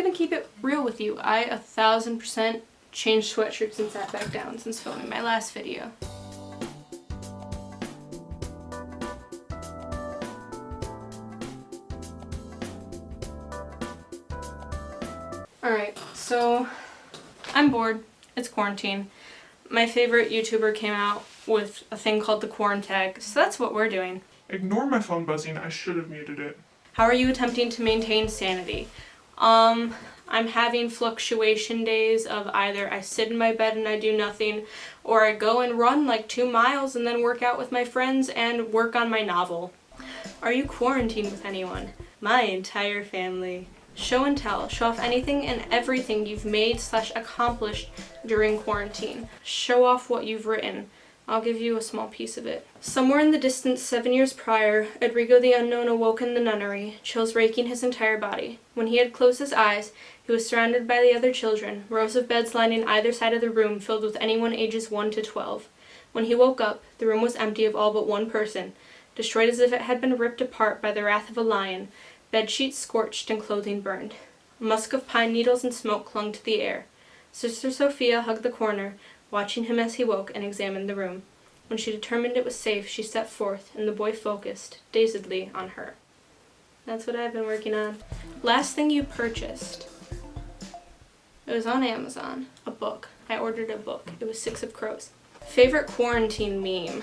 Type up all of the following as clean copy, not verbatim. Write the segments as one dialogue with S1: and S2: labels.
S1: gonna keep it real with you. I 1000% changed sweatshirts and sat back down since filming my last video. Alright, so I'm bored. It's quarantine. My favorite YouTuber came out with a thing called the Quarantag, so that's what we're doing.
S2: Ignore my phone buzzing, I should have muted it.
S1: How are you attempting to maintain sanity? I'm having fluctuation days of either I sit in my bed and I do nothing, or I go and run like 2 miles and then work out with my friends and work on my novel. Are you quarantined with anyone? My entire family. Show and tell. Show off anything and everything you've made / accomplished during quarantine. Show off what you've written. I'll give you a small piece of it. Somewhere in the distance 7 years prior, Edrigo the Unknown awoke in the nunnery, chills raking his entire body. When he had closed his eyes, he was surrounded by the other children, rows of beds lining either side of the room filled with anyone ages 1 to 12. When he woke up, the room was empty of all but one person, destroyed as if it had been ripped apart by the wrath of a lion, bedsheets scorched and clothing burned. A musk of pine needles and smoke clung to the air. Sister Sophia hugged the corner, watching him as he woke, and examined the room. When she determined it was safe, she stepped forth, and the boy focused, dazedly, on her. That's what I've been working on. Last thing you purchased. It was on Amazon. A book. I ordered a book. It was 6 of Crows. Favorite quarantine meme.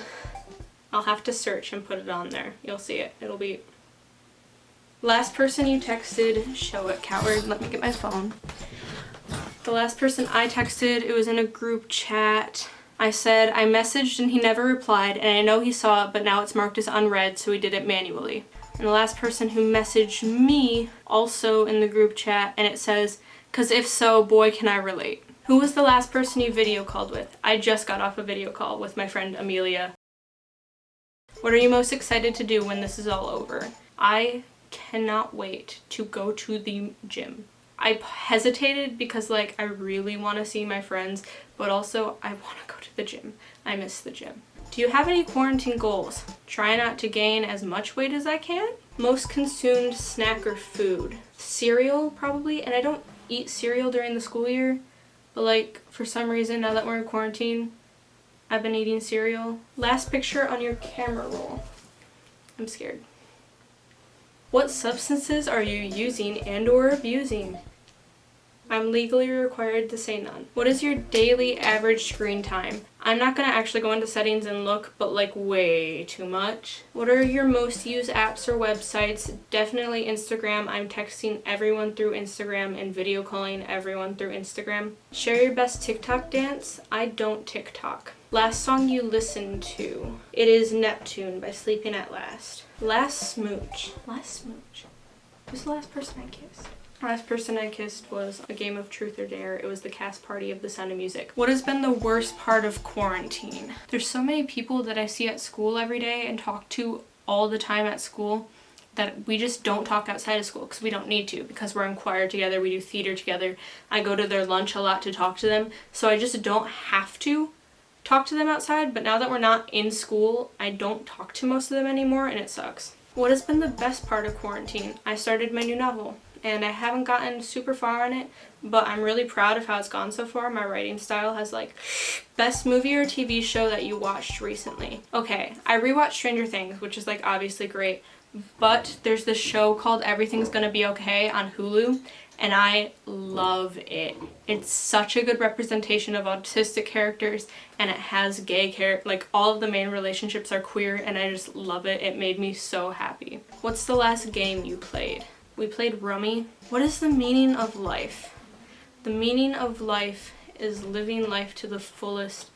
S1: I'll have to search and put it on there. You'll see it. It'll be... Last person you texted, show it, coward. Let me get my phone. The last person I texted, it was in a group chat. I said, I messaged and he never replied, and I know he saw it, but now it's marked as unread, so he did it manually. And the last person who messaged me, also in the group chat, and it says, 'cause if so, boy, can I relate. Who was the last person you video called with? I just got off a video call with my friend Amelia. What are you most excited to do when this is all over? I cannot wait to go to the gym. I hesitated because I really want to see my friends, but also I want to go to the gym. I miss the gym. Do you have any quarantine goals? Try not to gain as much weight as I can. Most consumed snack or food? Cereal, probably, and I don't eat cereal during the school year, but for some reason, now that we're in quarantine, I've been eating cereal. Last picture on your camera roll. I'm scared. What substances are you using and or abusing? I'm legally required to say none. What is your daily average screen time? I'm not going to actually go into settings and look, but way too much. What are your most used apps or websites? Definitely Instagram. I'm texting everyone through Instagram and video calling everyone through Instagram. Share your best TikTok dance? I don't TikTok. Last song you listened to? It is Neptune by Sleeping at Last. Last smooch. Last smooch. Who's the last person I kissed? Last person I kissed was a game of Truth or Dare. It was the cast party of The Sound of Music. What has been the worst part of quarantine? There's so many people that I see at school every day and talk to all the time at school that we just don't talk outside of school because we don't need to, because we're in choir together, we do theater together. I go to their lunch a lot to talk to them, so I just don't have to talk to them outside. But now that we're not in school, I don't talk to most of them anymore, and it sucks. What has been the best part of quarantine? I started my new novel, and I haven't gotten super far on it, but I'm really proud of how it's gone so far. My writing style has best movie or TV show that you watched recently. Okay, I rewatched Stranger Things, which is obviously great, but there's this show called Everything's Gonna Be Okay on Hulu, and I love it. It's such a good representation of autistic characters, and it has gay characters. All of the main relationships are queer, and I just love it. It made me so happy. What's the last game you played? We played Rummy. What is the meaning of life? The meaning of life is living life to the fullest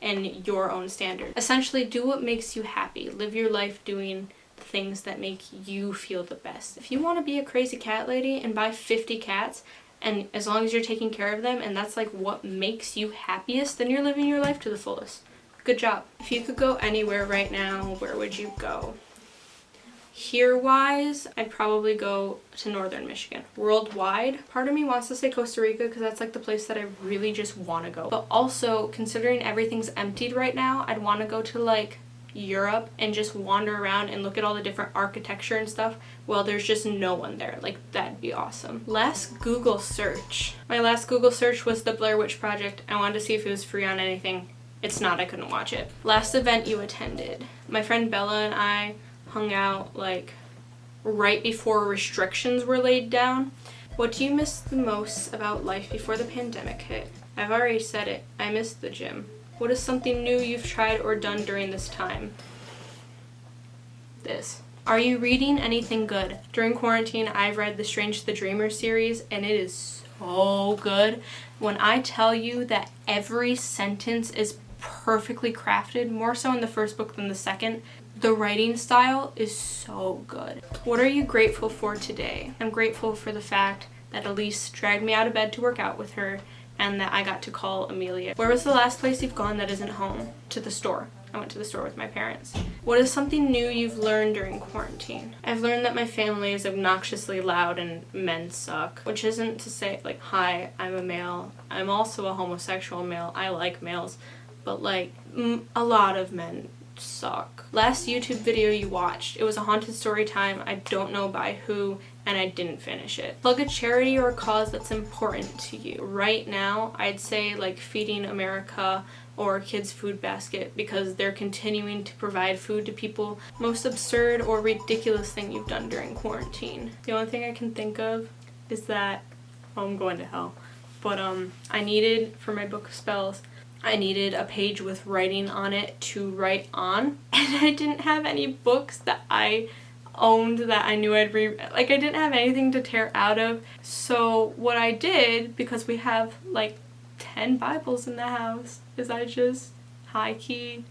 S1: and your own standard. Essentially, do what makes you happy. Live your life doing things that make you feel the best. If you want to be a crazy cat lady and buy 50 cats, and as long as you're taking care of them and that's what makes you happiest, then you're living your life to the fullest. Good job. If you could go anywhere right now, where would you go? Here wise, I'd probably go to northern Michigan. Worldwide, part of me wants to say Costa Rica because that's the place that I really just want to go. But also, considering everything's emptied right now, I'd want to go to Europe and just wander around and look at all the different architecture and stuff, well, there's just no one there. Like, that'd be awesome. Last Google search. My last Google search was the Blair Witch Project. I wanted to see if it was free on anything. It's not. I couldn't watch it. Last event you attended. My friend Bella and I hung out like right before restrictions were laid down. What do you miss the most about life before the pandemic hit? I've already said it. I miss the gym. What is something new you've tried or done during this time? This. Are you reading anything good? During quarantine, I've read the Strange the Dreamer series, and it is so good. When I tell you that every sentence is perfectly crafted, more so in the first book than the second, the writing style is so good. What are you grateful for today? I'm grateful for the fact that Elise dragged me out of bed to work out with her, and that I got to call Amelia. Where was the last place you've gone that isn't home? To the store. I went to the store with my parents. What is something new you've learned during quarantine? I've learned that my family is obnoxiously loud and men suck, which isn't to say, like, hi, I'm a male. I'm also a homosexual male. I like males. But, like, a lot of men suck. Last YouTube video you watched. It was a haunted story time. I don't know by who, and I didn't finish it. Plug a charity or a cause that's important to you. Right now, I'd say like Feeding America or Kids Food Basket, because they're continuing to provide food to people. Most absurd or ridiculous thing you've done during quarantine. The only thing I can think of is that, oh, I'm going to hell. But I needed, for my book of spells, I needed a page with writing on it to write on, and I didn't have any books that I owned that I knew I'd read. Like, I didn't have anything to tear out of. So what I did, because we have like 10 Bibles in the house, is I just high-key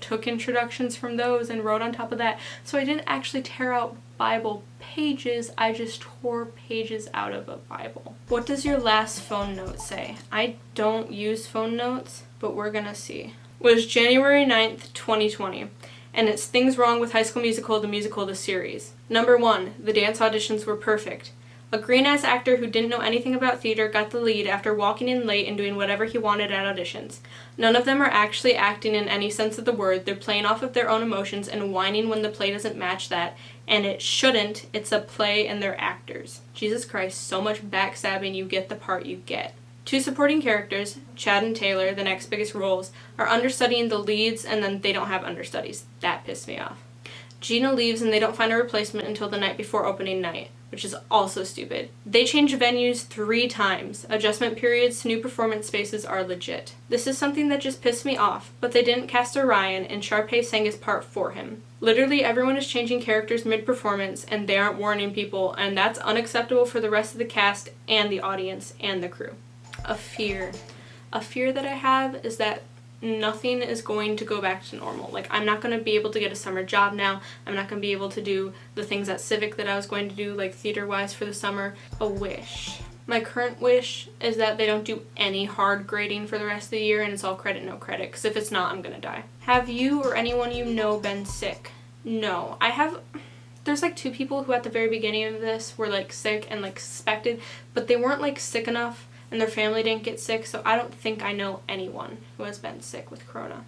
S1: took introductions from those and wrote on top of that. So I didn't actually tear out Bible pages, I just tore pages out of a Bible. What does your last phone note say? I don't use phone notes, but we're gonna see. It was January 9th, 2020, and it's Things Wrong with High School Musical, the musical, the series. Number 1, the dance auditions were perfect. A green-ass actor who didn't know anything about theater got the lead after walking in late and doing whatever he wanted at auditions. None of them are actually acting in any sense of the word. They're playing off of their own emotions and whining when the play doesn't match that, and it shouldn't. It's a play and they're actors. Jesus Christ, so much backstabbing, you get the part you get. 2 supporting characters, Chad and Taylor, the next biggest roles, are understudying the leads and then they don't have understudies. That pissed me off. Gina leaves and they don't find a replacement until the night before opening night, which is also stupid. They change venues 3 times. Adjustment periods to new performance spaces are legit. This is something that just pissed me off, but they didn't cast Orion and Sharpay sang his part for him. Literally everyone is changing characters mid-performance and they aren't warning people, and that's unacceptable for the rest of the cast and the audience and the crew. A fear. A fear that I have is that nothing is going to go back to normal. Like, I'm not going to be able to get a summer job now. I'm not going to be able to do the things at Civic that I was going to do, like theater-wise, for the summer. A wish. My current wish is that they don't do any hard grading for the rest of the year and it's all credit, no credit, because if it's not, I'm going to die. Have you or anyone you know been sick? No. There's like 2 people who at the very beginning of this were like sick and like suspected, but they weren't like sick enough and their family didn't get sick, so I don't think I know anyone who has been sick with corona.